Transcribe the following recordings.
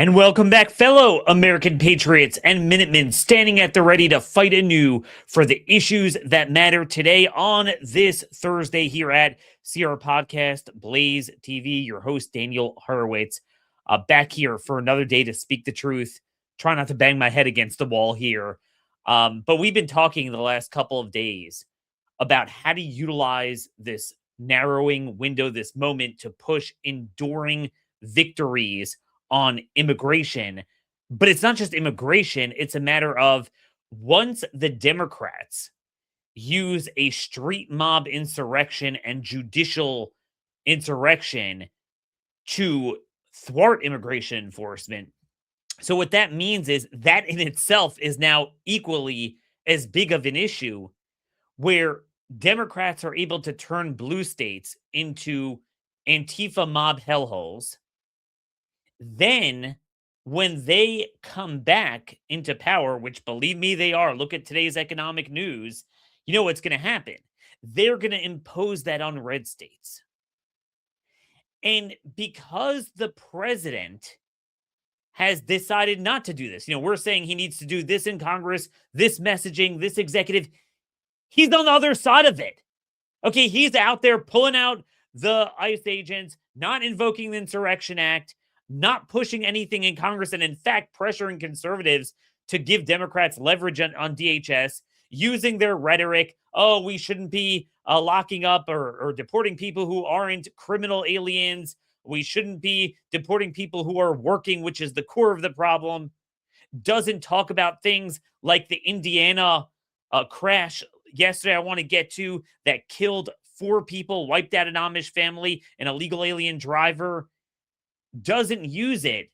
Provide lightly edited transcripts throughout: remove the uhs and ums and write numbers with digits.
And welcome back, fellow American patriots and Minutemen, standing at the ready to fight anew for the issues that matter today on this Thursday here at CR Podcast Blaze TV. Your host, Daniel Horowitz, back here for another day to speak the truth. Try not to bang my head against the wall here. But we've been talking the last couple of days about how to utilize this narrowing window, this moment to push enduring victories on immigration. But it's not just immigration, it's a matter of once the Democrats use a street mob insurrection and judicial insurrection to thwart immigration enforcement. So, what that means is that in itself is now equally as big of an issue where Democrats are able to turn blue states into Antifa mob hellholes. Then, when they come back into power, which believe me, they are, look at today's economic news, you know what's going to happen. They're going to impose that on red states. And because the president has decided not to do this, we're saying he needs to do this in Congress, this messaging, this executive, he's on the other side of it. Okay, he's out there pulling out the ICE agents, not invoking the Insurrection Act, not pushing anything in Congress, and in fact, pressuring conservatives to give Democrats leverage on DHS, using their rhetoric. Oh, we shouldn't be locking up or deporting people who aren't criminal aliens. We shouldn't be deporting people who are working, which is the core of the problem. Doesn't talk about things like the Indiana crash yesterday I want to get to that killed 4 people, wiped out an Amish family, an illegal alien driver. Doesn't use it.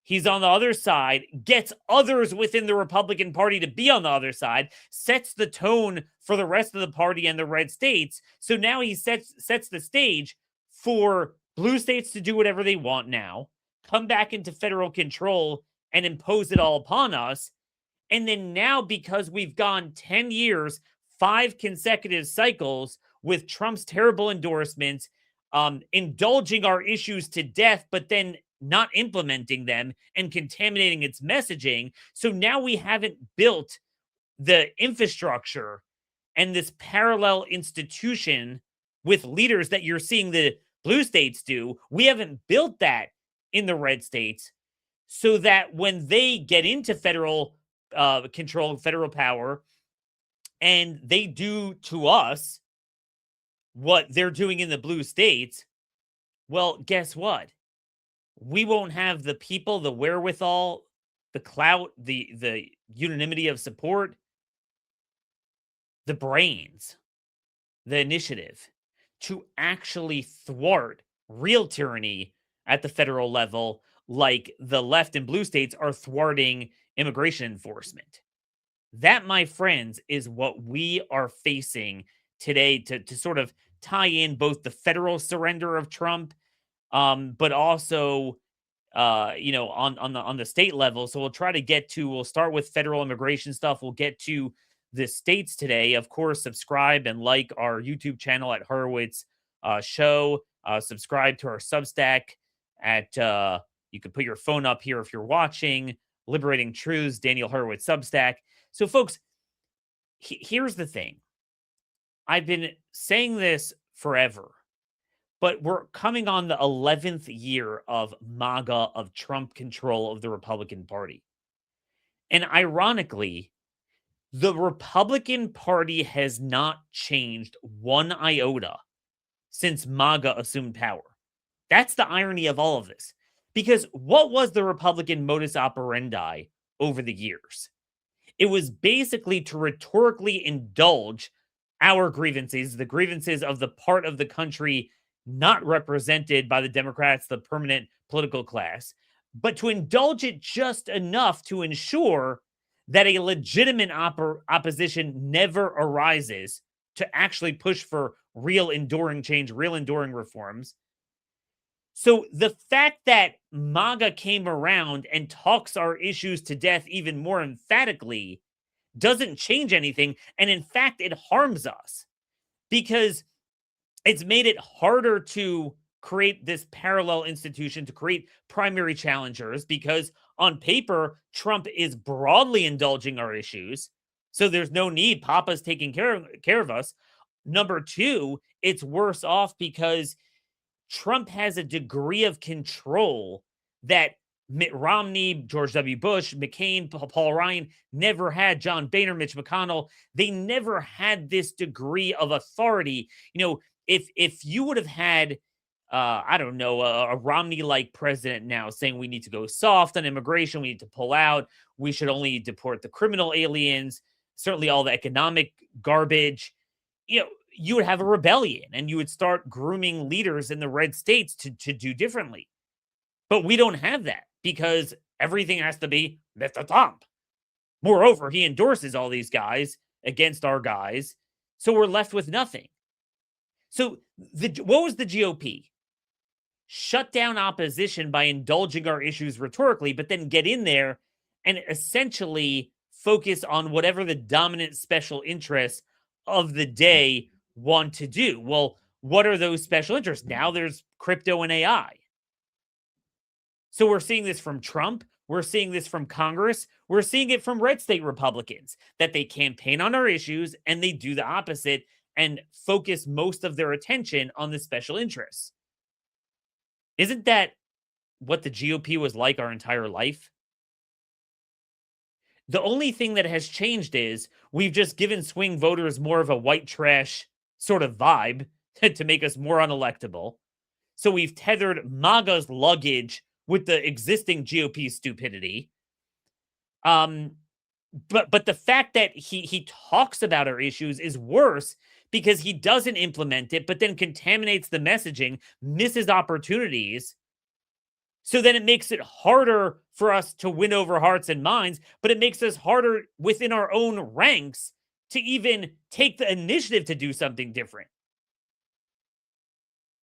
He's on the other side, gets others within the Republican Party to be on the other side, sets the tone for the rest of the party and the red states. So now he sets the stage for blue states to do whatever they want now, come back into federal control and impose it all upon us. And then now, because we've gone 10 years, 5 consecutive cycles with Trump's terrible endorsements, indulging our issues to death, but then not implementing them and contaminating its messaging. So now we haven't built the infrastructure and this parallel institution with leaders that you're seeing the blue states do. We haven't built that in the red states so that when they get into federal control, federal power, and they do to us what they're doing in the blue states, well, guess what? We won't have the people, the wherewithal, the clout, the unanimity of support, the brains, the initiative to actually thwart real tyranny at the federal level, like the left and blue states are thwarting immigration enforcement. That, my friends, is what we are facing today to sort of tie in both the federal surrender of Trump, but also, on the state level. So we'll start with federal immigration stuff. We'll get to the states today. Of course, subscribe and like our YouTube channel at Horowitz Show. Subscribe to our Substack at, you can put your phone up here if you're watching, Liberating Truths, Daniel Horowitz Substack. So, folks, here's the thing. I've been saying this forever, but we're coming on the 11th year of MAGA, of Trump control of the Republican Party. And ironically, the Republican Party has not changed one iota since MAGA assumed power. That's the irony of all of this. Because what was the Republican modus operandi over the years? It was basically to rhetorically indulge our grievances, the grievances of the part of the country not represented by the Democrats, the permanent political class, but to indulge it just enough to ensure that a legitimate opposition never arises to actually push for real enduring change, real enduring reforms. So the fact that MAGA came around and talks our issues to death even more emphatically doesn't change anything. And in fact, it harms us because it's made it harder to create this parallel institution to create primary challengers, because on paper, Trump is broadly indulging our issues. So there's no need. Papa's taking care of us. Number two, it's worse off because Trump has a degree of control that Mitt Romney, George W. Bush, McCain, Paul Ryan never had. John Boehner, Mitch McConnell, they never had this degree of authority. If you would have had, I don't know, a Romney-like president now saying we need to go soft on immigration, we need to pull out, we should only deport the criminal aliens, certainly all the economic garbage, you would have a rebellion and you would start grooming leaders in the red states to do differently. But we don't have that because everything has to be Mr. Trump. Moreover, he endorses all these guys against our guys. So we're left with nothing. So what was the GOP? Shut down opposition by indulging our issues rhetorically, but then get in there and essentially focus on whatever the dominant special interests of the day want to do. Well, what are those special interests? Now there's crypto and AI. So we're seeing this from Trump. We're seeing this from Congress. We're seeing it from red state Republicans, that they campaign on our issues and they do the opposite and focus most of their attention on the special interests. Isn't that what the GOP was like our entire life? The only thing that has changed is we've just given swing voters more of a white trash sort of vibe to make us more unelectable. So we've tethered MAGA's luggage with the existing GOP stupidity. But the fact that he talks about our issues is worse because he doesn't implement it, but then contaminates the messaging, misses opportunities. So then it makes it harder for us to win over hearts and minds, but it makes us harder within our own ranks to even take the initiative to do something different.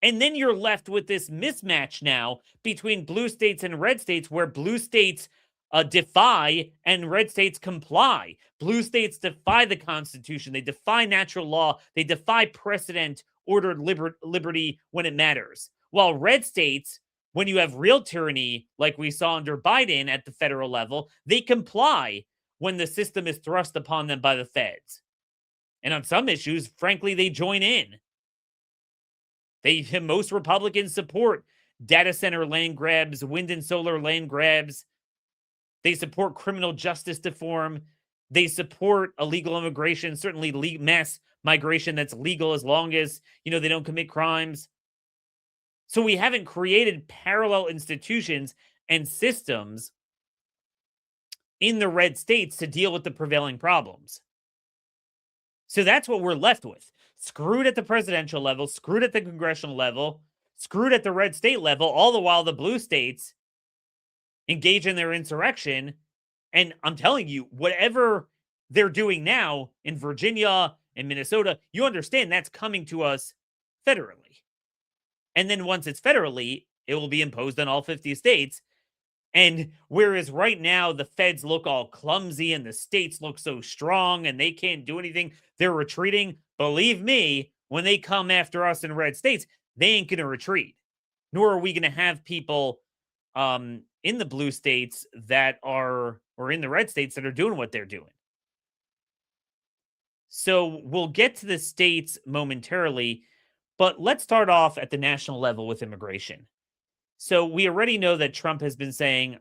And then you're left with this mismatch now between blue states and red states, where blue states defy and red states comply. Blue states defy the Constitution. They defy natural law. They defy precedent-ordered liberty when it matters. While red states, when you have real tyranny, like we saw under Biden at the federal level, they comply when the system is thrust upon them by the feds. And on some issues, frankly, they join in. Most Republicans support data center land grabs, wind and solar land grabs. They support criminal justice reform. They support illegal immigration, certainly mass migration that's legal as long as, they don't commit crimes. So we haven't created parallel institutions and systems in the red states to deal with the prevailing problems. So that's what we're left with. Screwed at the presidential level, screwed at the congressional level, screwed at the red state level, all the while the blue states engage in their insurrection. And I'm telling you, whatever they're doing now in Virginia and Minnesota, you understand that's coming to us federally. And then once it's federally, it will be imposed on all 50 states. And whereas right now the feds look all clumsy and the states look so strong and they can't do anything, they're retreating. Believe me, when they come after us in red states, they ain't going to retreat. Nor are we going to have people in the blue states that are, or in the red states that are doing what they're doing. So we'll get to the states momentarily, but let's start off at the national level with immigration. So we already know that Trump has been saying,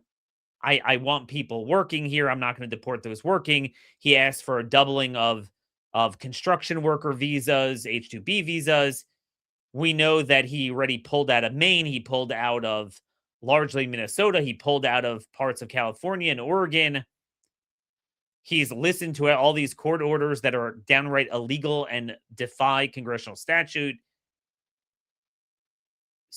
I want people working here. I'm not going to deport those working. He asked for a doubling of construction worker visas, H-2B visas. We know that he already pulled out of Maine. He pulled out of largely Minnesota. He pulled out of parts of California and Oregon. He's listened to all these court orders that are downright illegal and defy congressional statute.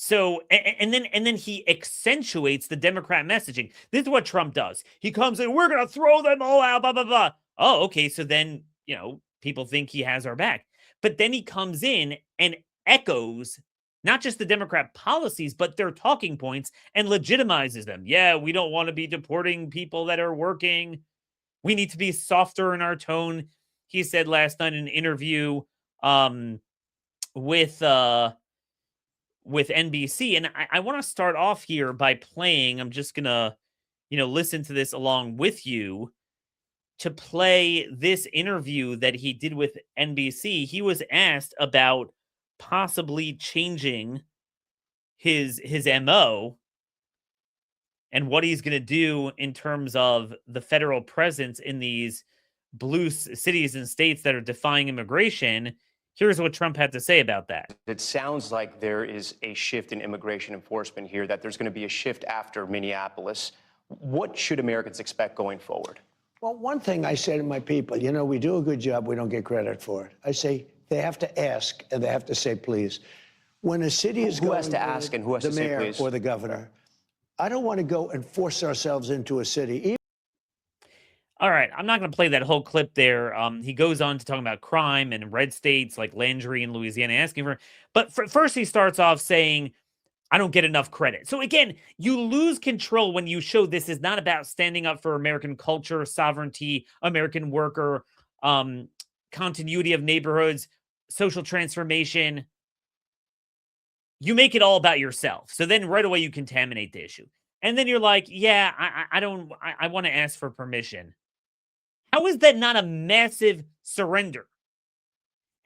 So, and then he accentuates the Democrat messaging. This is what Trump does. He comes in, we're going to throw them all out, blah, blah, blah. Oh, okay. So then, people think he has our back. But then he comes in and echoes not just the Democrat policies, but their talking points and legitimizes them. Yeah, we don't want to be deporting people that are working. We need to be softer in our tone. He said last night in an interview with with NBC. And I want to start off here by playing. I'm just going to, listen to this along with you to play this interview that he did with NBC. He was asked about possibly changing his MO and what he's going to do in terms of the federal presence in these blue cities and states that are defying immigration. Here's what Trump had to say about that. It sounds like there is a shift in immigration enforcement here, that there's going to be a shift after Minneapolis. What should Americans expect going forward? Well, one thing I say to my people, we do a good job. We don't get credit for it. I say they have to ask and they have to say please. When a city is going, who has to ask and who has to say please? The mayor or the governor. I don't want to go and force ourselves into a city. All right, I'm not going to play that whole clip there. He goes on to talk about crime and red states like Landry and Louisiana asking for. But first, he starts off saying, I don't get enough credit. So again, you lose control when you show this is not about standing up for American culture, sovereignty, American worker, continuity of neighborhoods, social transformation. You make it all about yourself. So then right away you contaminate the issue. And then you're like, yeah, I want to ask for permission. How is that not a massive surrender?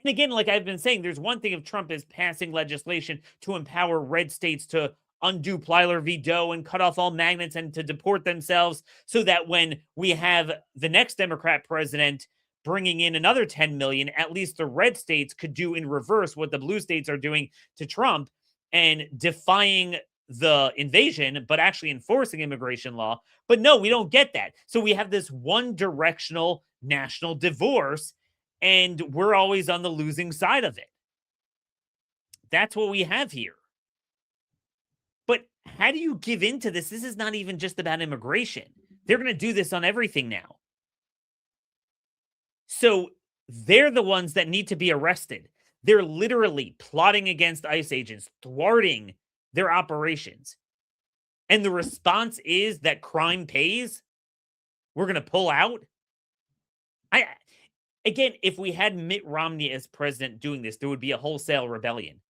And again, like I've been saying, there's one thing if Trump is passing legislation to empower red states to undo Plyler v. Doe and cut off all magnets and to deport themselves so that when we have the next Democrat president bringing in another 10 million, at least the red states could do in reverse what the blue states are doing to Trump and defying the invasion, but actually enforcing immigration law. But no, we don't get that. So we have this one directional national divorce, and we're always on the losing side of it. That's what we have here. But how do you give in to this? This is not even just about immigration. They're going to do this on everything now. So they're the ones that need to be arrested. They're literally plotting against ICE agents, thwarting their operations. And the response is that crime pays. We're going to pull out. Again, if we had Mitt Romney as president doing this, there would be a wholesale rebellion.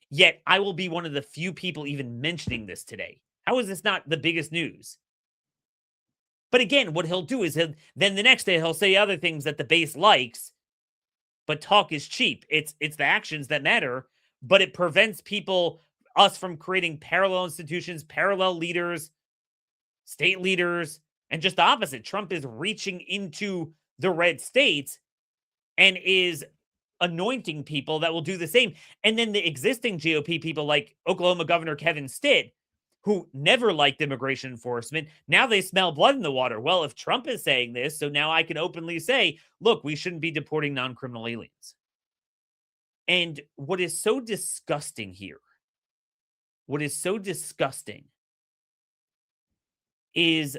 Yet I will be one of the few people even mentioning this today. How is this not the biggest news? But again, what he'll do is then the next day he'll say other things that the base likes, but talk is cheap. It's the actions that matter, but it prevents us from creating parallel institutions, parallel leaders, state leaders, and just the opposite. Trump is reaching into the red states and is anointing people that will do the same. And then the existing GOP people like Oklahoma Governor Kevin Stitt, who never liked immigration enforcement, now they smell blood in the water. Well, if Trump is saying this, so now I can openly say, look, we shouldn't be deporting non-criminal aliens. And what is so disgusting here, is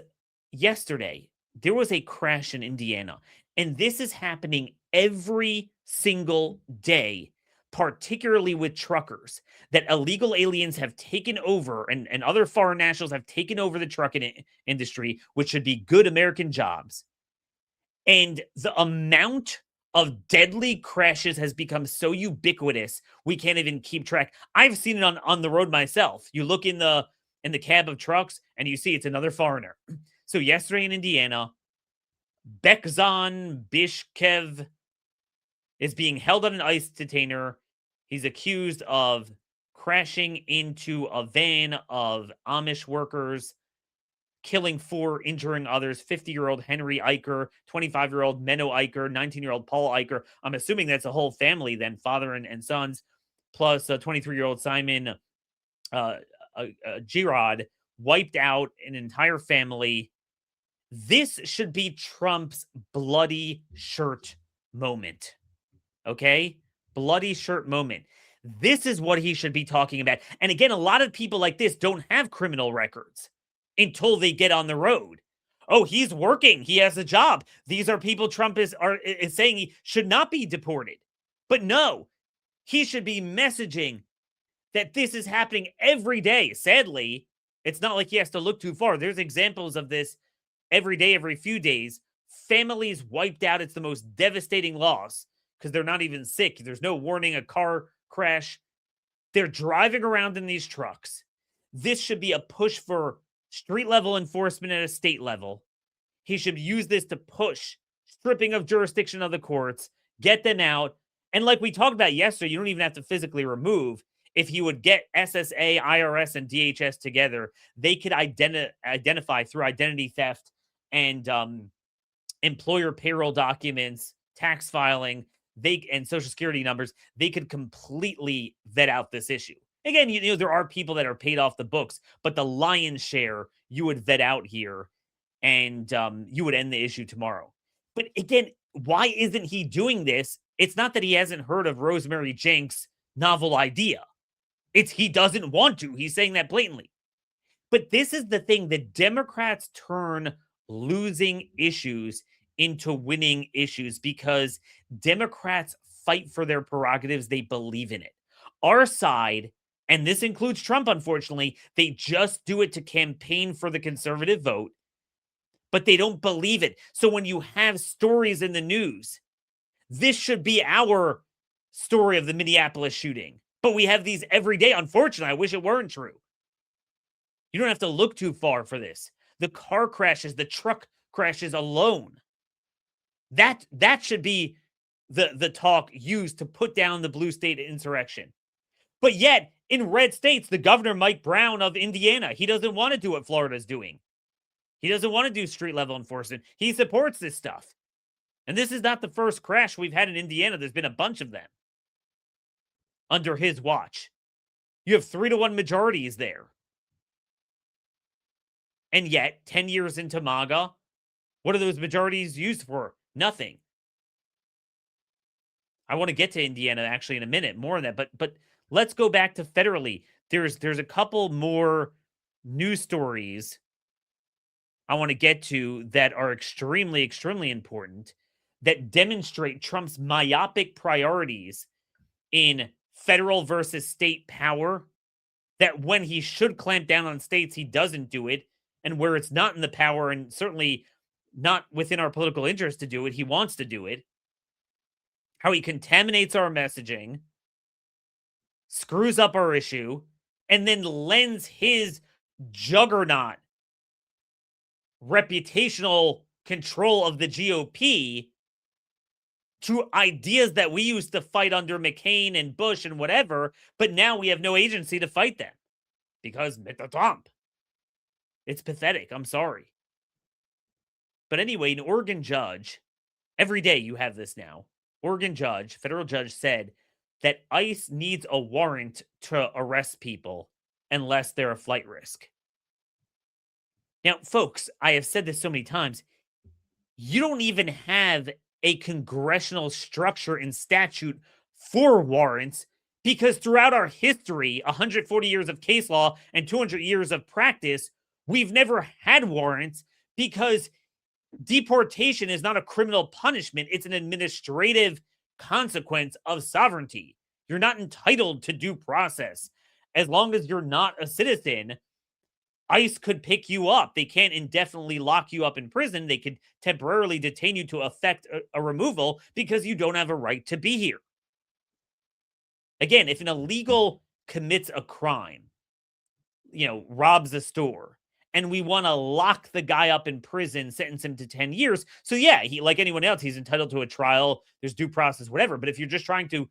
yesterday, there was a crash in Indiana, and this is happening every single day, particularly with truckers, that illegal aliens have taken over and other foreign nationals have taken over the trucking industry, which should be good American jobs. And the amount of deadly crashes has become so ubiquitous, we can't even keep track. I've seen it on the road myself. You look in the cab of trucks and you see it's another foreigner. So yesterday in Indiana, Bekzan Bishkev is being held on an ICE detainer. He's accused of crashing into a van of Amish workers, killing 4, injuring others. 50-year-old Henry Eicher, 25-year-old Menno Eicher, 19-year-old Paul Eicher. I'm assuming that's a whole family then, father and sons, plus a 23-year-old Simon Girard, wiped out an entire family. This should be Trump's bloody shirt moment. Okay? Bloody shirt moment. This is what he should be talking about. And again, a lot of people like this don't have criminal records until they get on the road. Oh, he's working. He has a job. These are people Trump is saying he should not be deported. But no, he should be messaging that this is happening every day. Sadly, it's not like he has to look too far. There's examples of this every day, every few days. Families wiped out. It's the most devastating loss because they're not even sick. There's no warning, a car crash. They're driving around in these trucks. This should be a push for street level enforcement at a state level. He should use this to push stripping of jurisdiction of the courts, get them out. And like we talked about yesterday, you don't even have to physically remove. If he would get SSA, IRS, and DHS together, they could identify through identity theft and employer payroll documents, tax filing, and Social Security numbers. They could completely vet out this issue. Again, you know, there are people that are paid off the books, but the lion's share you would vet out here, and you would end the issue tomorrow. But again, why isn't he doing this? It's not that he hasn't heard of Rosemary Jenks' novel idea. It's he doesn't want to. He's saying that blatantly. But this is the thing. The Democrats turn losing issues into winning issues because Democrats fight for their prerogatives. They believe in it. Our side, and this includes Trump, unfortunately, they just do it to campaign for the conservative vote, but they don't believe it. So when you have stories in the news, this should be our story of the Minneapolis shooting. But we have these every day. Unfortunately, I wish it weren't true. You don't have to look too far for this. The car crashes, the truck crashes alone. That should be the talk used to put down the blue state insurrection. But yet, in red states, the governor, Mike Brown of Indiana, he doesn't want to do what Florida's doing. He doesn't want to do street level enforcement. He supports this stuff. And this is not the first crash we've had in Indiana. There's been a bunch of them under his watch. You have 3-1 majorities there. And yet, 10 years into MAGA, what are those majorities used for? Nothing. I want to get to Indiana actually in a minute, more on that. But let's go back to federally. There's a couple more news stories I want to get to that are extremely, extremely important that demonstrate Trump's myopic priorities in federal versus state power, that when he should clamp down on states, he doesn't do it, and where it's not in the power and certainly not within our political interest to do it, he wants to do it. How he contaminates our messaging, screws up our issue, and then lends his juggernaut reputational control of the GOP to ideas that we used to fight under McCain and Bush and whatever, but now we have no agency to fight them because Mr. Trump. It's pathetic. I'm sorry. But anyway, an Oregon judge, every day you have this now, Oregon judge, federal judge said that ICE needs a warrant to arrest people unless they're a flight risk. Now, folks, I have said this so many times, you don't even have a congressional structure and statute for warrants because throughout our history, 140 years of case law and 200 years of practice, we've never had warrants because deportation is not a criminal punishment. It's an administrative consequence of sovereignty. You're not entitled to due process. As long as you're not a citizen, ICE could pick you up. They can't indefinitely lock you up in prison. They could temporarily detain you to effect a removal because you don't have a right to be here. Again, if an illegal commits a crime, robs a store, and we want to lock the guy up in prison, sentence him to 10 years. So yeah, he, like anyone else, he's entitled to a trial. There's due process, whatever. But if you're just trying to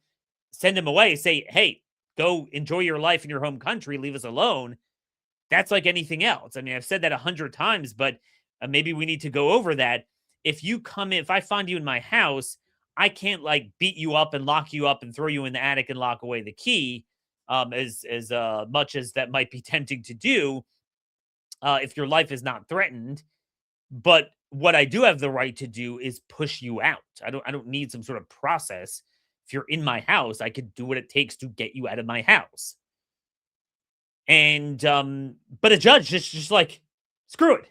send him away, say, hey, go enjoy your life in your home country, leave us alone. That's like anything else. I mean, I've said that 100 times, but maybe we need to go over that. If you come in, if I find you in my house, I can't beat you up and lock you up and throw you in the attic and lock away the key, as much as that might be tempting to do. If your life is not threatened. But what I do have the right to do is push you out. I don't need some sort of process. If you're in my house, I could do what it takes to get you out of my house. And but a judge just like, screw it.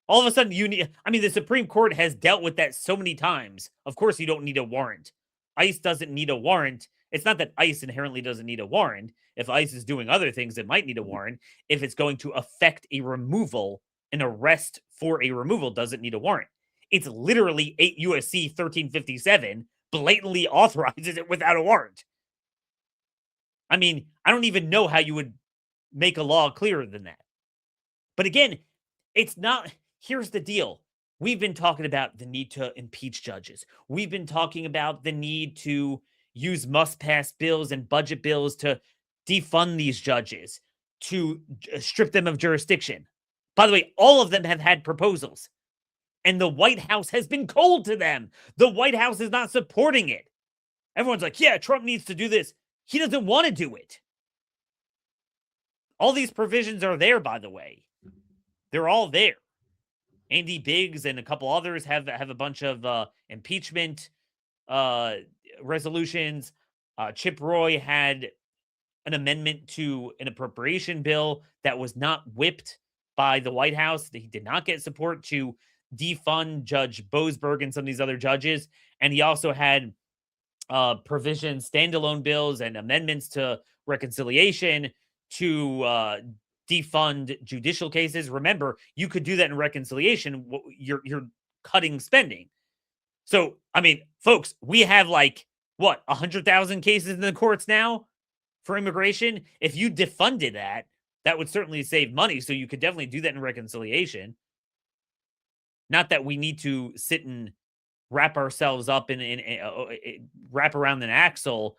All of a sudden the Supreme Court has dealt with that so many times. Of course you don't need a warrant. ICE doesn't need a warrant. It's not that ICE inherently doesn't need a warrant. If ICE is doing other things, it might need a warrant. If it's going to affect a removal, an arrest for a removal doesn't need a warrant. It's literally 8 U.S.C. 1357 blatantly authorizes it without a warrant. I mean, I don't even know how you would make a law clearer than that. But again, it's not. Here's the deal. We've been talking about the need to impeach judges. We've been talking about the need to use must pass bills and budget bills to defund these judges, to strip them of jurisdiction. By the way, all of them have had proposals, and the White House has been cold to them. The White House is not supporting it. Everyone's like, yeah, Trump needs to do this. He doesn't want to do it. All these provisions are there, by the way. They're all there. Andy Biggs and a couple others have a bunch of impeachment resolutions. Chip Roy had an amendment to an appropriation bill that was not whipped by the White House. He did not get support to defund Judge Boasberg and some of these other judges. And he also had provisions, standalone bills and amendments to reconciliation to defund judicial cases. Remember, you could do that in reconciliation. You're cutting spending. So, I mean, folks, we have like, what, 100,000 cases in the courts now for immigration? If you defunded that, that would certainly save money. So you could definitely do that in reconciliation. Not that we need to sit and wrap ourselves up in wrap around an axle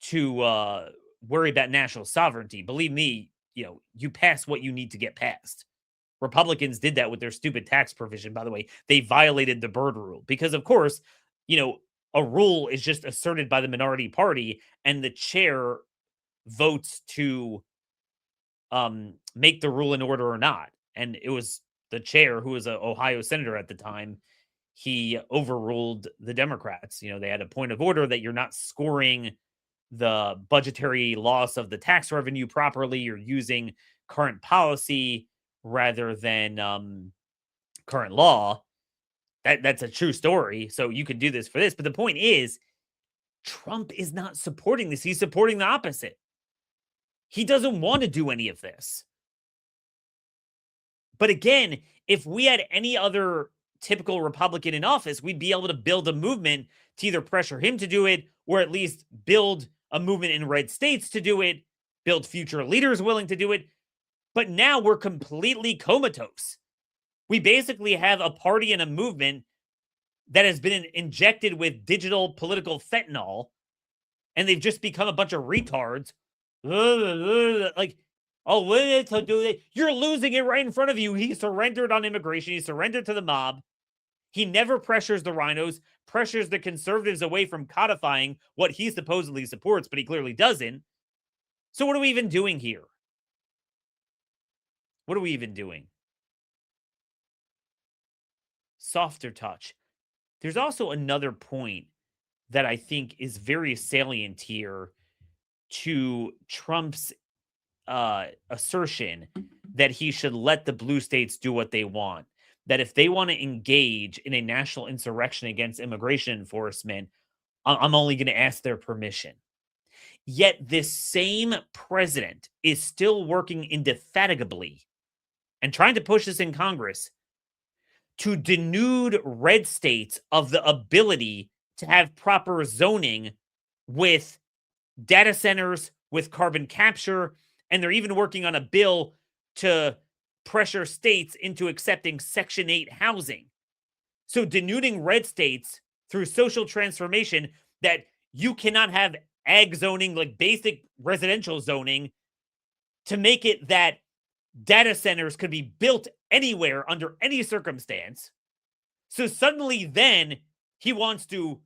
to worry about national sovereignty. Believe me, you pass what you need to get passed. Republicans did that with their stupid tax provision, by the way. They violated the Byrd rule because, of course, a rule is just asserted by the minority party and the chair votes to make the rule in order or not. And it was the chair, who was an Ohio senator at the time, he overruled the Democrats. They had a point of order that you're not scoring the budgetary loss of the tax revenue properly. You're using current policy rather than current law. That's a true story. So you could do this for this. But the point is, Trump is not supporting this. He's supporting the opposite. He doesn't want to do any of this. But again, if we had any other typical Republican in office, we'd be able to build a movement to either pressure him to do it or at least build a movement in red states to do it, build future leaders willing to do it. But now we're completely comatose. We basically have a party and a movement that has been injected with digital political fentanyl, and they've just become a bunch of retards. Like, oh, you're losing it right in front of you. He surrendered on immigration. He surrendered to the mob. He never pressures the rhinos, pressures the conservatives away from codifying what he supposedly supports, but he clearly doesn't. So what are we even doing here? What are we even doing? Softer touch. There's also another point that I think is very salient here to Trump's assertion that he should let the blue states do what they want. That if they want to engage in a national insurrection against immigration enforcement, I'm only going to ask their permission. Yet this same president is still working indefatigably and trying to push this in Congress to denude red states of the ability to have proper zoning with data centers, with carbon capture, and they're even working on a bill to pressure states into accepting Section 8 housing. So denuding red states through social transformation, that you cannot have ag zoning, like basic residential zoning, to make it that data centers could be built anywhere under any circumstance. So suddenly then he wants to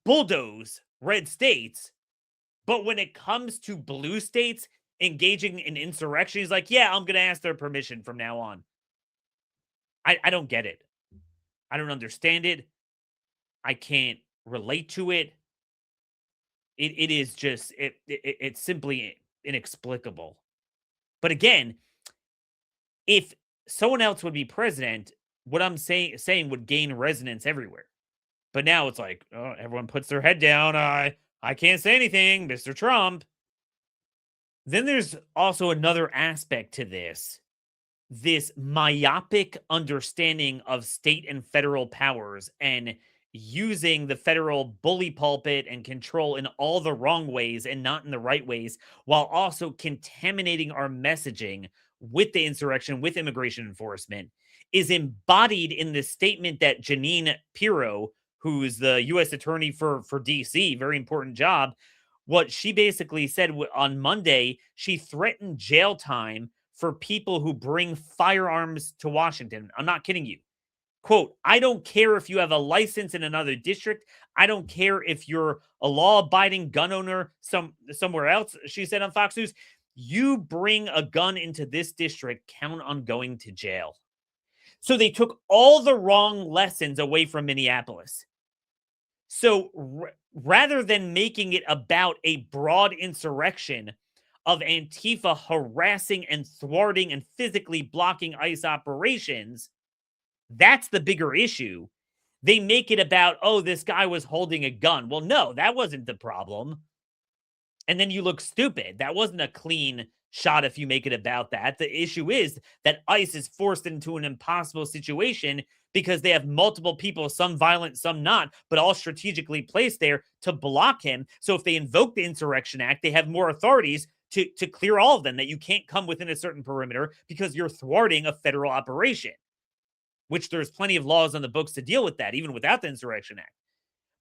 bulldoze red states. But when it comes to blue states engaging in insurrection, he's like, yeah, I'm going to ask their permission from now on. I don't get it. I don't understand it. I can't relate to it. It is just, it's simply inexplicable. But again, if someone else would be president, what I'm saying would gain resonance everywhere. But now it's like, oh, everyone puts their head down. I can't say anything, Mr. Trump. Then there's also another aspect to this myopic understanding of state and federal powers and using the federal bully pulpit and control in all the wrong ways and not in the right ways, while also contaminating our messaging with the insurrection, with immigration enforcement, is embodied in the statement that Janine Pirro, who's the U.S. attorney for D.C., very important job, what she basically said on Monday, she threatened jail time for people who bring firearms to Washington. I'm not kidding you. Quote, I don't care if you have a license in another district. I don't care if you're a law-abiding gun owner somewhere else, she said on Fox News. You bring a gun into this district, count on going to jail. So they took all the wrong lessons away from Minneapolis. So rather than making it about a broad insurrection of Antifa harassing and thwarting and physically blocking ICE operations, that's the bigger issue. They make it about, oh, this guy was holding a gun. Well, no, that wasn't the problem. And then you look stupid. That wasn't a clean shot if you make it about that. The issue is that ICE is forced into an impossible situation because they have multiple people, some violent, some not, but all strategically placed there to block him. So if they invoke the Insurrection Act, they have more authorities to clear all of them, that you can't come within a certain perimeter because you're thwarting a federal operation, which there's plenty of laws on the books to deal with that, even without the Insurrection Act.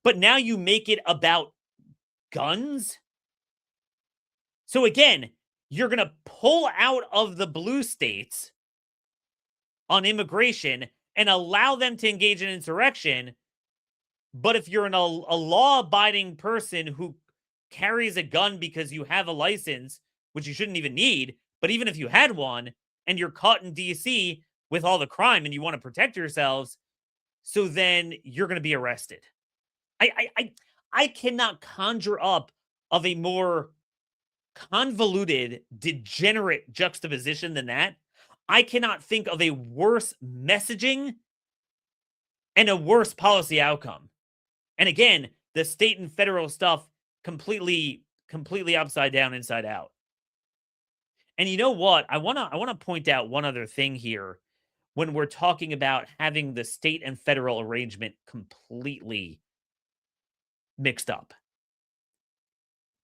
But now you make it about guns? So again, you're going to pull out of the blue states on immigration and allow them to engage in insurrection. But if you're a law-abiding person who carries a gun because you have a license, which you shouldn't even need, but even if you had one and you're caught in D.C. with all the crime and you want to protect yourselves, so then you're going to be arrested. I cannot conjure up of a more convoluted, degenerate juxtaposition than that. I cannot think of a worse messaging and a worse policy outcome. And again, the state and federal stuff completely upside down, inside out. And you know what? I want to point out one other thing here when we're talking about having the state and federal arrangement completely mixed up.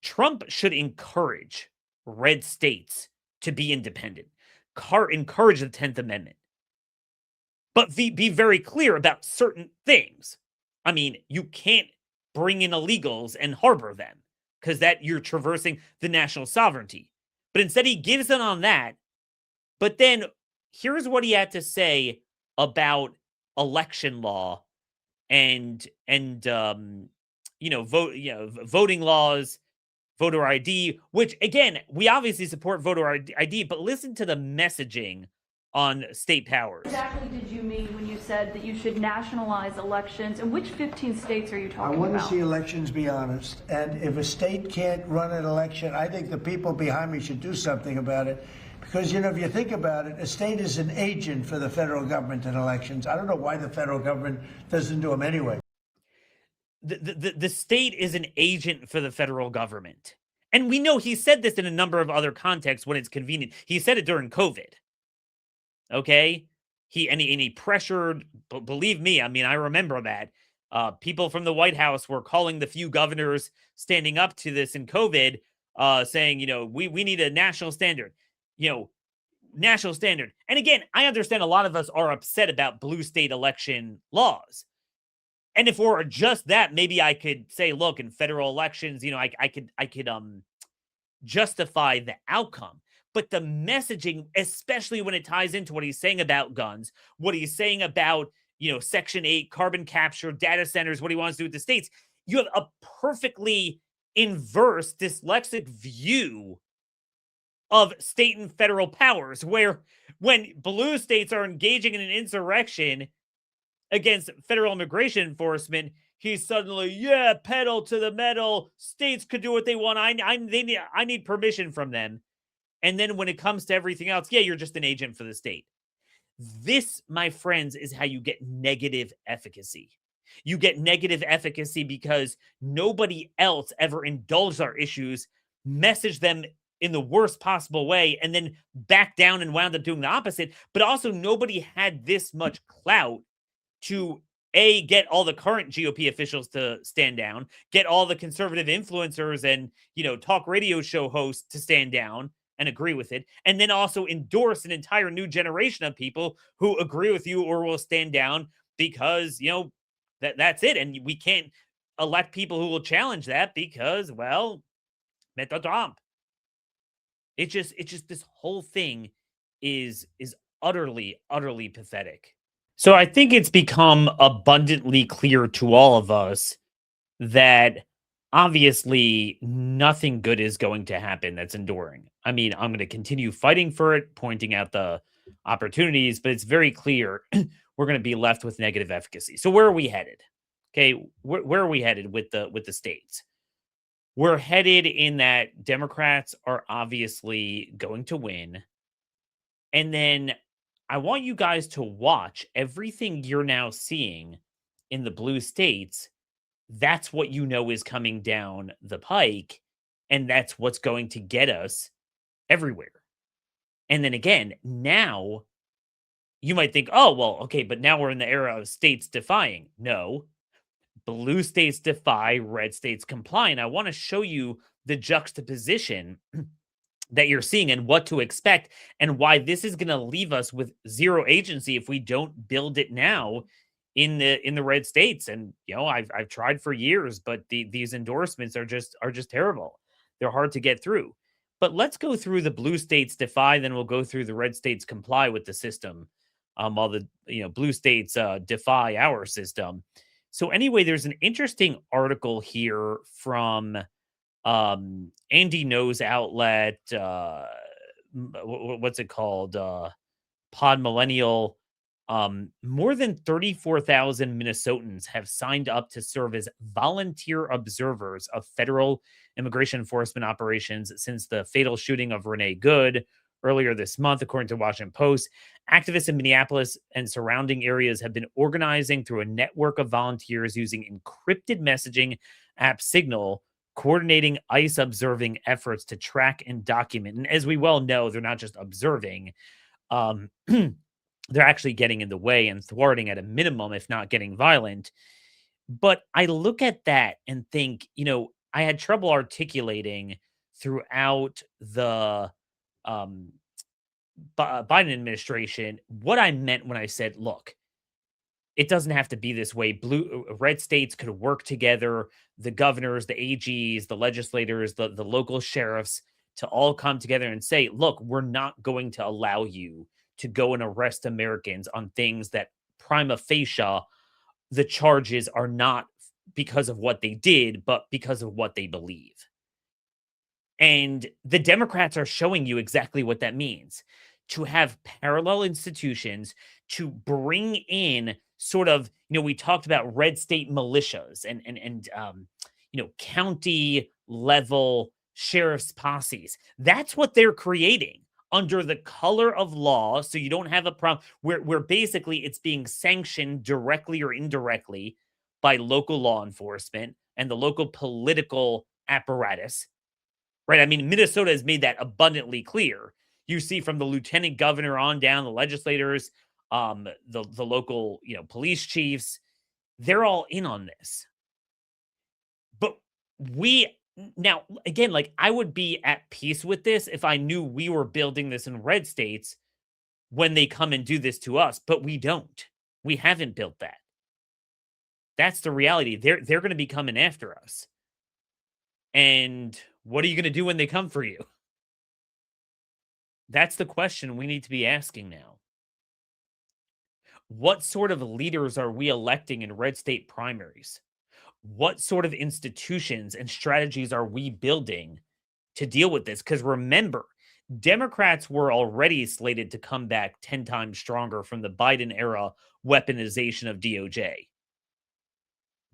Trump should encourage red states to be independent, encourage the 10th Amendment, but be very clear about certain things. I mean, you can't bring in illegals and harbor them because that you're traversing the national sovereignty. But instead, he gives in on that. But then here's what he had to say about election law and voting laws, voter ID, which again, we obviously support voter ID, but listen to the messaging on state powers. Exactly did you mean when you said that you should nationalize elections? And which 15 states are you talking about? I want to see elections be honest. And if a state can't run an election, I think the people behind me should do something about it. Because, if you think about it, a state is an agent for the federal government in elections. I don't know why the federal government doesn't do them anyway. The state is an agent for the federal government. And we know he said this in a number of other contexts when it's convenient. He said it during COVID. Okay? He pressured, believe me, I mean, I remember that. People from the White House were calling the few governors standing up to this in COVID, saying, we need a national standard. National standard. And again, I understand a lot of us are upset about blue state election laws. And if we're just that, maybe I could say, look, in federal elections, I could justify the outcome. But the messaging, especially when it ties into what he's saying about guns, what he's saying about, Section 8, carbon capture, data centers, what he wants to do with the states, you have a perfectly inverse, dyslexic view of state and federal powers, where when blue states are engaging in an insurrection against federal immigration enforcement, he's suddenly, pedal to the metal. States could do what they want. I need permission from them. And then when it comes to everything else, you're just an agent for the state. This, my friends, is how you get negative efficacy. You get negative efficacy because nobody else ever indulged our issues, messaged them in the worst possible way, and then backed down and wound up doing the opposite. But also nobody had this much clout to get all the current GOP officials to stand down, get all the conservative influencers and, talk radio show hosts to stand down and agree with it, and then also endorse an entire new generation of people who agree with you or will stand down because, that's it. And we can't elect people who will challenge that because, well, Meta Trump. It's just this whole thing is utterly, utterly pathetic. So I think it's become abundantly clear to all of us that obviously nothing good is going to happen that's enduring. I mean, I'm going to continue fighting for it, pointing out the opportunities, but it's very clear we're going to be left with negative efficacy. So where are we headed? Okay, where are we headed with the states? We're headed in that Democrats are obviously going to win. And then I want you guys to watch everything you're now seeing in the blue states. That's what you know is coming down the pike. And that's what's going to get us everywhere. And then again, now you might think, oh, well, okay, but now we're in the era of states defying. No, blue states defy, red states comply. And I want to show you the juxtaposition that you're seeing and what to expect and why this is going to leave us with zero agency if we don't build it now in the red states. And I've tried for years, but these endorsements are just terrible. They're hard to get through. But let's go through the blue states defy, then we'll go through the red states comply with the system, while the blue states defy our system. So anyway, there's an interesting article here from Andy No's outlet. What's it called? Pod Millennial. More than 34,000 Minnesotans have signed up to serve as volunteer observers of federal immigration enforcement operations since the fatal shooting of Renee Good earlier this month, according to Washington Post. Activists in Minneapolis and surrounding areas have been organizing through a network of volunteers using encrypted messaging app Signal, coordinating ICE observing efforts to track and document. And as we well know, they're not just observing. They're actually getting in the way and thwarting at a minimum, if not getting violent. But I look at that and think, I had trouble articulating throughout the Biden administration what I meant when I said, look, it doesn't have to be this way. Red states could work together, the governors, the AGs, the legislators, the local sheriffs, to all come together and say, look, we're not going to allow you to go and arrest Americans on things that prima facie, the charges are not because of what they did, but because of what they believe. And the Democrats are showing you exactly what that means. To have parallel institutions, to bring in sort of, we talked about red state militias and county level sheriff's posses. That's what they're creating under the color of law. So you don't have a problem where basically it's being sanctioned directly or indirectly by local law enforcement and the local political apparatus. Right. I mean, Minnesota has made that abundantly clear. You see from the lieutenant governor on down, the legislators, the local, police chiefs, they're all in on this. But now, again, I would be at peace with this if I knew we were building this in red states when they come and do this to us, but we don't. We haven't built that. That's the reality. They're going to be coming after us. And what are you going to do when they come for you? That's the question we need to be asking now. What sort of leaders are we electing in red state primaries? What sort of institutions and strategies are we building to deal with this? Because remember, Democrats were already slated to come back 10 times stronger from the Biden era weaponization of DOJ.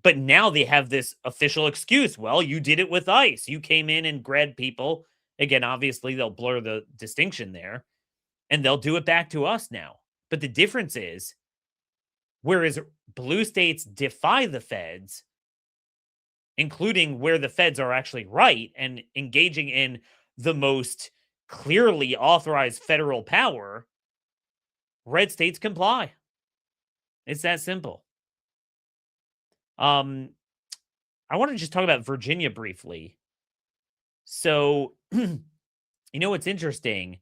But now they have this official excuse. Well, you did it with ICE. You came in and grabbed people. Again, obviously, they'll blur the distinction there, and they'll do it back to us now. But the difference is, whereas blue states defy the feds, including where the feds are actually right and engaging in the most clearly authorized federal power, red states comply. It's that simple. I want to just talk about Virginia briefly. So, what's interesting?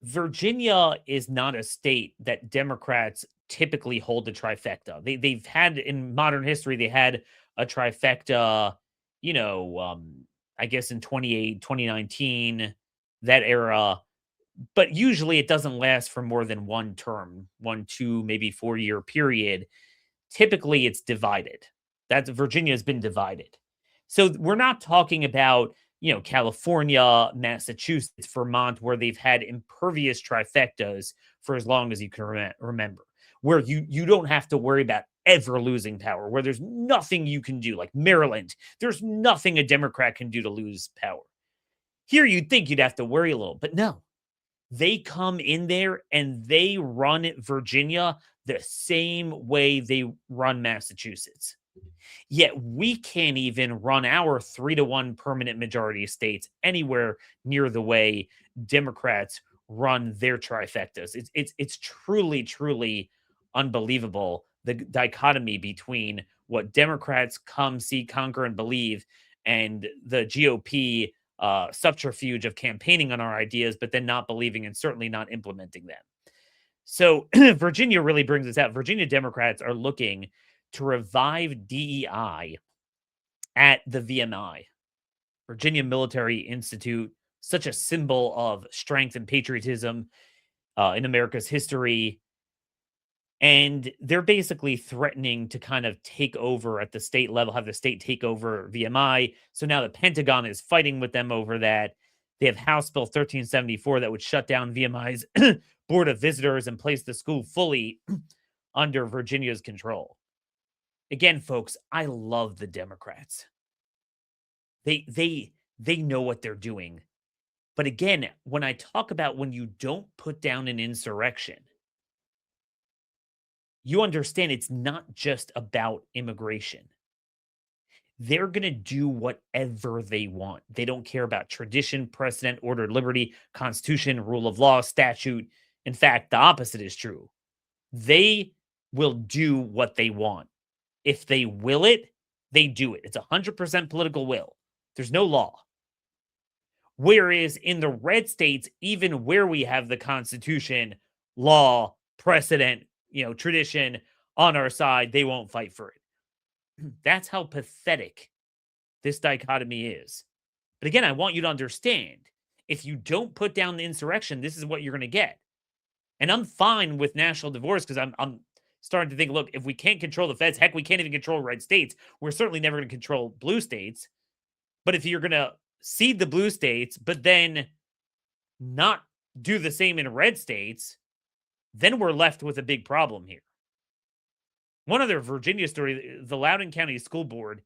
Virginia is not a state that Democrats typically hold the trifecta. They've had in modern history, they had a trifecta, I guess in 2019, that era. But usually it doesn't last for more than one term, 1, 2, maybe 4-year period. Typically it's divided. That's Virginia has been divided. So we're not talking about, California, Massachusetts, Vermont, where they've had impervious trifectas for as long as you can remember, where you don't have to worry about ever losing power, where there's nothing you can do, like Maryland, there's nothing a Democrat can do to lose power. Here you'd think you'd have to worry a little, but no. They come in there and they run Virginia the same way they run Massachusetts. Yet we can't even run our 3-1 permanent majority states anywhere near the way Democrats run their trifectas. It's truly, truly unbelievable, the dichotomy between what Democrats come, see, conquer, and believe, and the GOP subterfuge of campaigning on our ideas, but then not believing and certainly not implementing them. So Virginia really brings this out. Virginia Democrats are looking to revive DEI at the VMI, Virginia Military Institute, such a symbol of strength and patriotism in America's history. And they're basically threatening to kind of take over at the state level, have the state take over VMI. So now the Pentagon is fighting with them over that. They have House Bill 1374 that would shut down VMI's Board of Visitors and place the school fully under Virginia's control. Again, folks, I love the Democrats. They know what they're doing. But again, when I talk about when you don't put down an insurrection, you understand it's not just about immigration. They're going to do whatever they want. They don't care about tradition, precedent, order, liberty, constitution, rule of law, statute. In fact, the opposite is true. They will do what they want. If they will it, they do it. It's 100% political will. There's no law. Whereas in the red states, even where we have the Constitution, law, precedent, tradition on our side, they won't fight for it. That's how pathetic this dichotomy is. But again, I want you to understand, if you don't put down the insurrection, this is what you're going to get. And I'm fine with national divorce because I'm starting to think, look, if we can't control the feds, heck, we can't even control red states. We're certainly never going to control blue states. But if you're going to cede the blue states, but then not do the same in red states, then we're left with a big problem here. One other Virginia story, the Loudoun County School Board,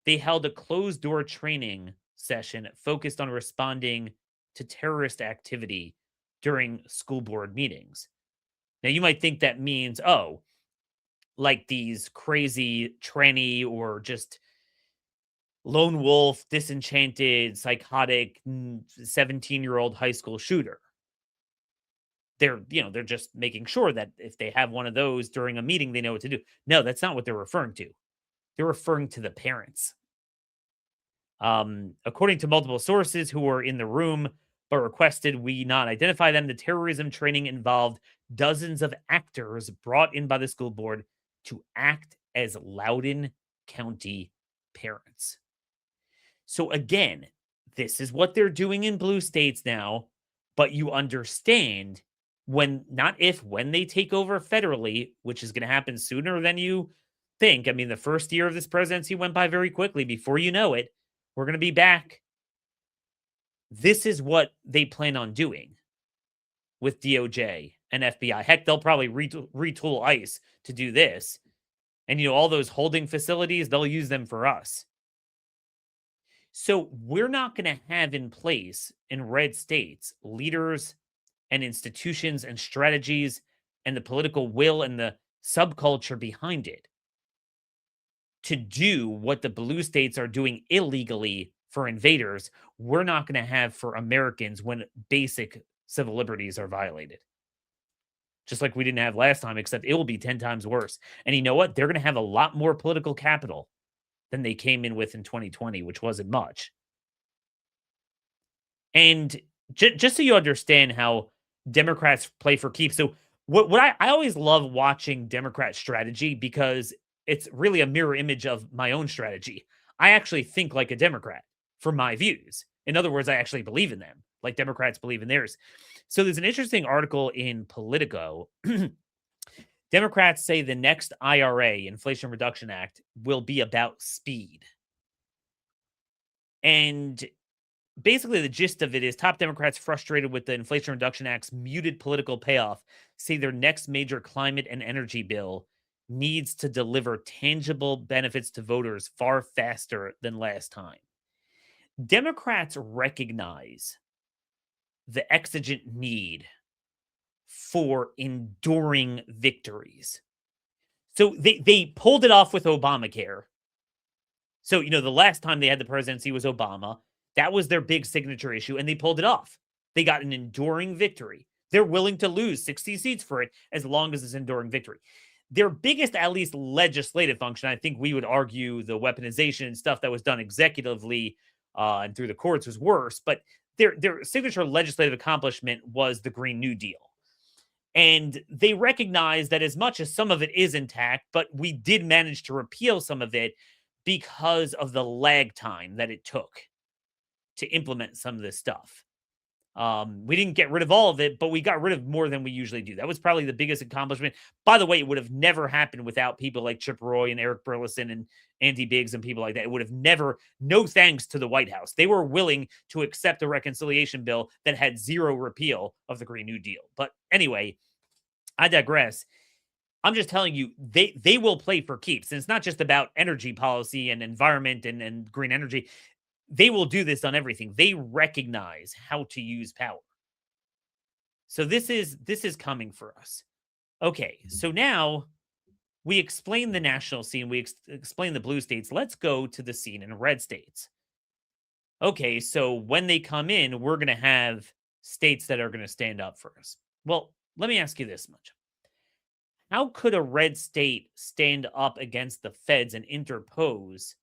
they held a closed-door training session focused on responding to terrorist activity during school board meetings. Now, you might think that means, like these crazy tranny or just lone wolf, disenchanted, psychotic 17-year-old high school shooter. They're just making sure that if they have one of those during a meeting, they know what to do. No, that's not what they're referring to. They're referring to the parents. According to multiple sources who were in the room but requested we not identify them, the terrorism training involved dozens of actors brought in by the school board to act as Loudoun County parents. So again, this is what they're doing in blue states now, but you understand when they take over federally, which is going to happen sooner than you think. I mean, the first year of this presidency went by very quickly. Before you know it, we're going to be back. This is what they plan on doing with DOJ and FBI. Heck, they'll probably retool ICE to do this. And, all those holding facilities, they'll use them for us. So we're not going to have in place in red states leaders and institutions and strategies and the political will and the subculture behind it to do what the blue states are doing illegally for invaders. We're not going to have for Americans when basic civil liberties are violated. just like we didn't have last time, except it will be 10 times worse. And you know what? They're going to have a lot more political capital than they came in with in 2020, which wasn't much. And just so you understand how Democrats play for keeps. So what I always love watching Democrat strategy because it's really a mirror image of my own strategy. I actually think like a Democrat for my views. In other words, I actually believe in them, like Democrats believe in theirs. So there's an interesting article in Politico. Democrats say the next IRA, Inflation Reduction Act, will be about speed. And basically, the gist of it is top Democrats frustrated with the Inflation Reduction Act's muted political payoff say their next major climate and energy bill needs to deliver tangible benefits to voters far faster than last time. Democrats recognize the exigent need for enduring victories. So they pulled it off with Obamacare. So, the last time they had the presidency was Obama. That was their big signature issue, and they pulled it off. They got an enduring victory. They're willing to lose 60 seats for it as long as it's enduring victory. Their biggest, at least legislative function, I think we would argue the weaponization and stuff that was done executively and through the courts was worse, but their signature legislative accomplishment was the Green New Deal. And they recognize that as much as some of it is intact, but we did manage to repeal some of it because of the lag time that it took to implement some of this stuff. We didn't get rid of all of it, but we got rid of more than we usually do. That was probably the biggest accomplishment. By the way, it would have never happened without people like Chip Roy and Eric Burlison and Andy Biggs and people like that. It would have never, no thanks to the White House. They were willing to accept a reconciliation bill that had zero repeal of the Green New Deal. But anyway, I digress. I'm just telling you, they will play for keeps. And it's not just about energy policy and environment and green energy. They will do this on everything. They recognize how to use power. So this is coming for us. Okay, so now we explain the national scene. We explain the blue states. Let's go to the scene in red states. Okay, so when they come in, we're going to have states that are going to stand up for us. Well, let me ask you this much. How could a red state stand up against the feds and interpose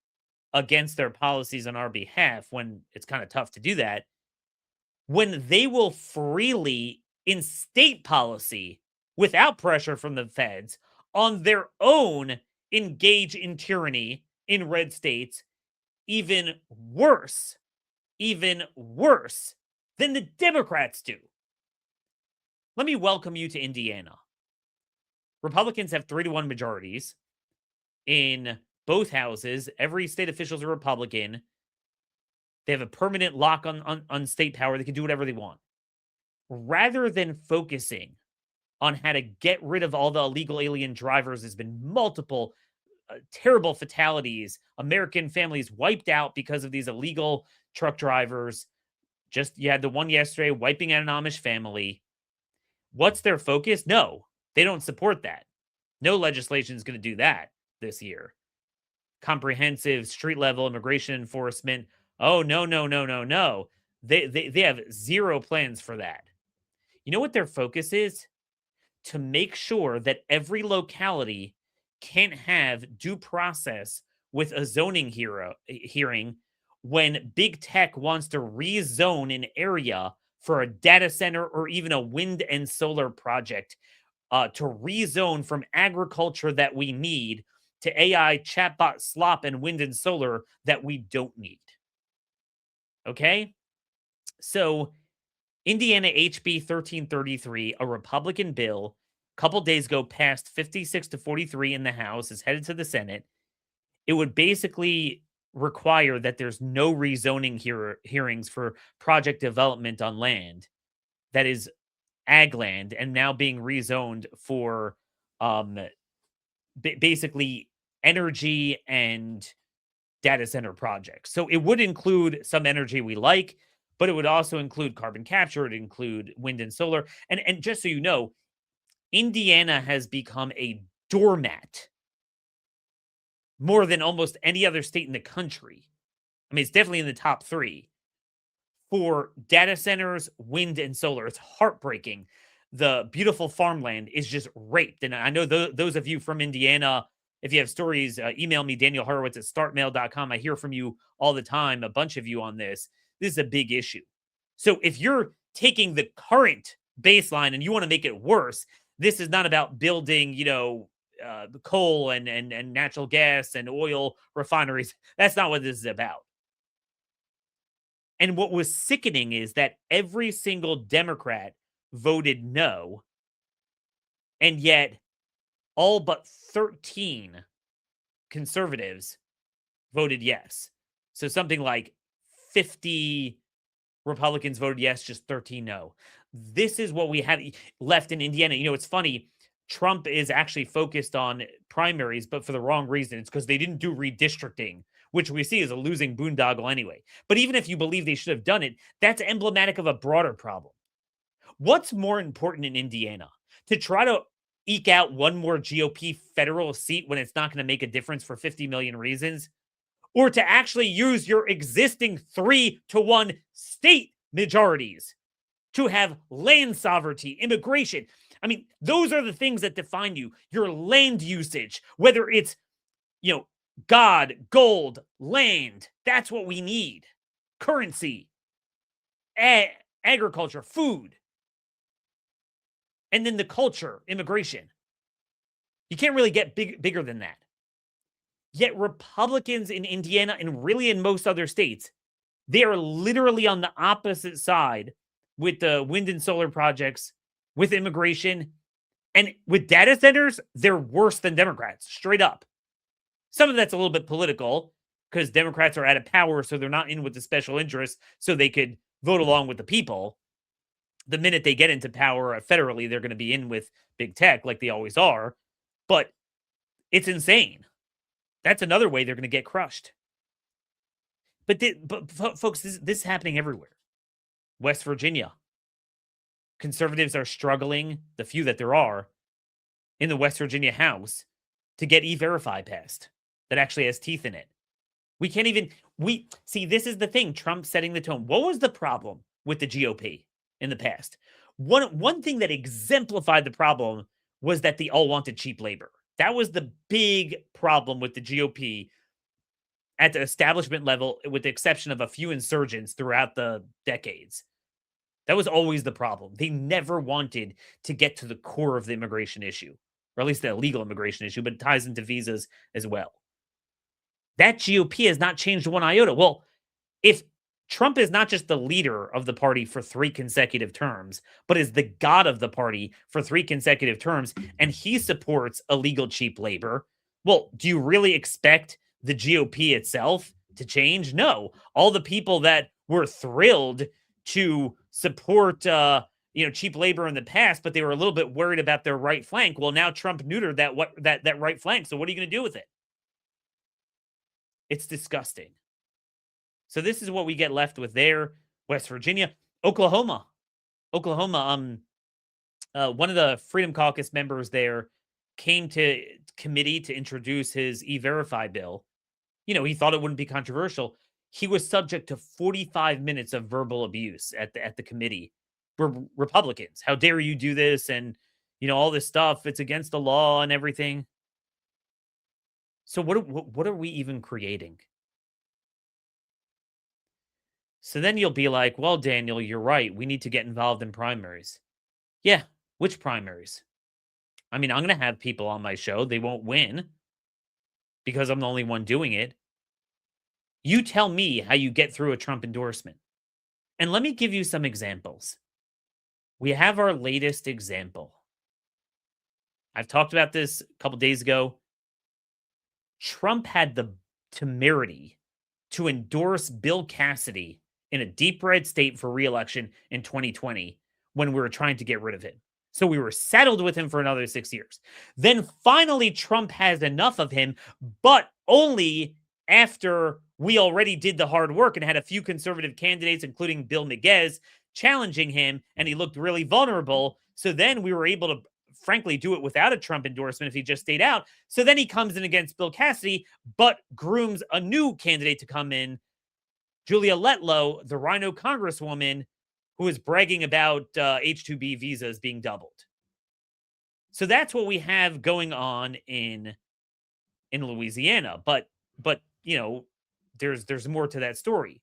against their policies on our behalf when it's kind of tough to do that, when they will freely, in state policy, without pressure from the feds, on their own, engage in tyranny in red states, even worse than the Democrats do? Let me welcome you to Indiana. Republicans have 3-1 majorities in both houses. Every state official is a Republican. They have a permanent lock on state power. They can do whatever they want. Rather than focusing on how to get rid of all the illegal alien drivers, there's been multiple terrible fatalities. American families wiped out because of these illegal truck drivers. You had the one yesterday wiping out an Amish family. What's their focus? No, they don't support that. No legislation is going to do that this year. Comprehensive street level immigration enforcement. Oh, no. They have zero plans for that. You know what their focus is? To make sure that every locality can't have due process with a zoning hearing when big tech wants to rezone an area for a data center or even a wind and solar project, to rezone from agriculture that we need to AI, chatbot slop, and wind and solar that we don't need. Okay? So, Indiana HB 1333, a Republican bill, a couple days ago passed 56-43 in the House, is headed to the Senate. It would basically require that there's no rezoning hearings for project development on land that is ag land and now being rezoned for basically energy and data center projects. So it would include some energy we like, but it would also include carbon capture. It would include wind and solar. And just so you know, Indiana has become a doormat more than almost any other state in the country. I mean, it's definitely in the top 3 for data centers, wind, and solar. It's heartbreaking. the beautiful farmland is just raped. And I know those of you from Indiana, if you have stories, email me, Daniel Horowitz at startmail.com. I hear from you all the time, a bunch of you on this. This is a big issue. So if you're taking the current baseline and you want to make it worse, this is not about building, coal and natural gas and oil refineries. That's not what this is about. And what was sickening is that every single Democrat voted no, and yet all but 13 conservatives voted yes. So something like 50 Republicans voted yes, just 13 no. This is what we have left in Indiana. It's funny. Trump is actually focused on primaries, but for the wrong reason. It's because they didn't do redistricting, which we see is a losing boondoggle anyway. But even if you believe they should have done it, that's emblematic of a broader problem. What's more important in Indiana? To try to eke out one more GOP federal seat when it's not going to make a difference for 50 million reasons? Or to actually use your existing 3-1 state majorities to have land sovereignty, immigration? I mean, those are the things that define you. Your land usage, whether it's, God, gold, land, that's what we need. Currency, agriculture, food. And then the culture, immigration. You can't really get bigger than that. Yet Republicans in Indiana and really in most other states, they are literally on the opposite side with the wind and solar projects, with immigration, and with data centers. They're worse than Democrats, straight up. Some of that's a little bit political because Democrats are out of power, so they're not in with the special interests, so they could vote along with the people. The minute they get into power federally, they're going to be in with big tech like they always are. But it's insane. That's another way they're going to get crushed. But folks, this is happening everywhere. West Virginia. Conservatives are struggling, the few that there are, in the West Virginia House to get E-Verify passed that actually has teeth in it. We can't even, see, this is the thing, Trump setting the tone. What was the problem with the GOP in the past? One thing that exemplified the problem was that they all wanted cheap labor. That was the big problem with the GOP at the establishment level, with the exception of a few insurgents throughout the decades. That was always the problem. They never wanted to get to the core of the immigration issue, or at least the illegal immigration issue, but it ties into visas as well. That GOP has not changed one iota. Well, if Trump is not just the leader of the party for 3 consecutive terms, but is the god of the party for 3 consecutive terms, and he supports illegal cheap labor, well, do you really expect the GOP itself to change? No. All the people that were thrilled to support cheap labor in the past, but they were a little bit worried about their right flank. Well, now Trump neutered that right flank. So what are you going to do with it? It's disgusting. So this is what we get left with there. West Virginia, Oklahoma. One of the Freedom Caucus members there came to committee to introduce his E-Verify bill. He thought it wouldn't be controversial. He was subject to 45 minutes of verbal abuse at the committee. Republicans, how dare you do this? And, all this stuff, it's against the law and everything. So what are we even creating? So then you'll be like, well, Daniel, you're right. We need to get involved in primaries. Yeah, which primaries? I mean, I'm going to have people on my show. They won't win because I'm the only one doing it. You tell me how you get through a Trump endorsement. And let me give you some examples. We have our latest example. I've talked about this a couple days ago. Trump had the temerity to endorse Bill Cassidy in a deep red state for re-election in 2020 when we were trying to get rid of him. So we were saddled with him for another 6 years. Then finally, Trump has enough of him, but only after we already did the hard work and had a few conservative candidates, including Bill Miguez, challenging him, and he looked really vulnerable. So then we were able to, frankly, do it without a Trump endorsement if he just stayed out. So then he comes in against Bill Cassidy, but grooms a new candidate to come in, Julia Letlow, the Rhino Congresswoman, who was bragging about H-2B visas being doubled. So that's what we have going on in Louisiana. But you know, there's more to that story.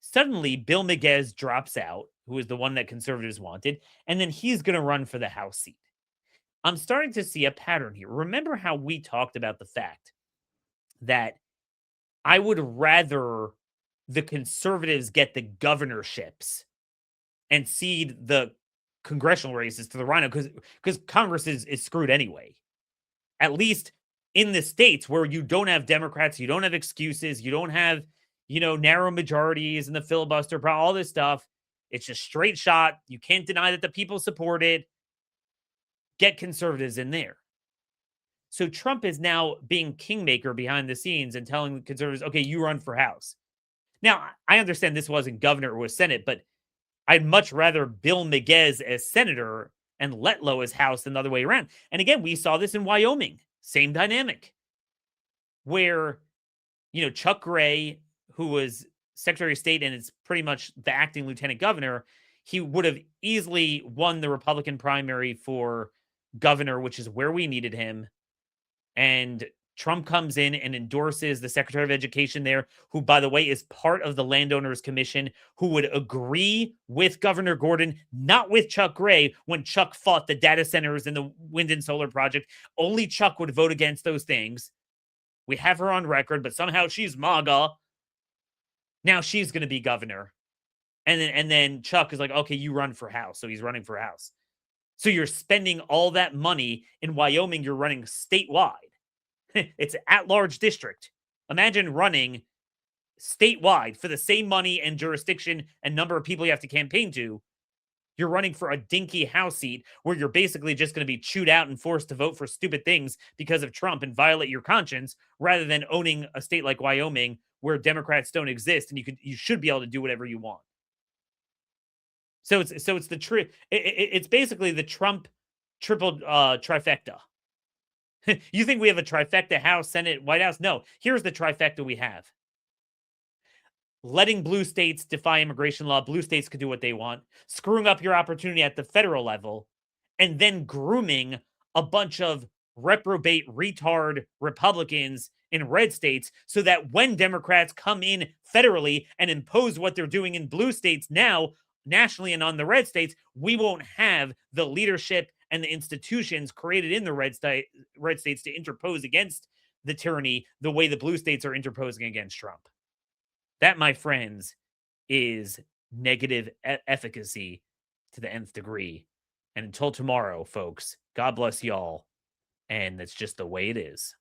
Suddenly, Bill Miguez drops out, who is the one that conservatives wanted, and then he's going to run for the House seat. I'm starting to see a pattern here. Remember how we talked about the fact that I would rather the conservatives get the governorships and cede the congressional races to the rhino because Congress is screwed anyway. At least in the states where you don't have Democrats, you don't have excuses, you don't have, narrow majorities and the filibuster, all this stuff. It's just straight shot. You can't deny that the people support it. Get conservatives in there. So Trump is now being kingmaker behind the scenes and telling the conservatives, okay, you run for House. Now, I understand this wasn't governor or Senate, but I'd much rather Bill Miguez as senator and Letlow as House than the other way around. And again, we saw this in Wyoming. Same dynamic. Where, Chuck Gray, who was Secretary of State and is pretty much the acting lieutenant governor, he would have easily won the Republican primary for governor, which is where we needed him. And Trump comes in and endorses the Secretary of Education there, who, by the way, is part of the Landowners Commission, who would agree with Governor Gordon, not with Chuck Gray, when Chuck fought the data centers and the wind and solar project. Only Chuck would vote against those things. We have her on record, but somehow she's MAGA. Now she's going to be governor. And then Chuck is like, okay, you run for House. So he's running for House. So you're spending all that money in Wyoming. You're running statewide. It's an at-large district. Imagine running statewide for the same money and jurisdiction and number of people you have to campaign to. You're running for a dinky House seat where you're basically just going to be chewed out and forced to vote for stupid things because of Trump and violate your conscience, rather than owning a state like Wyoming where Democrats don't exist and you should be able to do whatever you want. So it's basically the Trump triple trifecta. You think we have a trifecta: House, Senate, White House? No. Here's the trifecta we have. Letting blue states defy immigration law. Blue states could do what they want. Screwing up your opportunity at the federal level. And then grooming a bunch of reprobate, retard Republicans in red states so that when Democrats come in federally and impose what they're doing in blue states now, nationally and on the red states, we won't have the leadership and the institutions created in the red states to interpose against the tyranny the way the blue states are interposing against Trump. That, my friends, is negative efficacy to the nth degree. And until tomorrow, folks, God bless y'all. And that's just the way it is.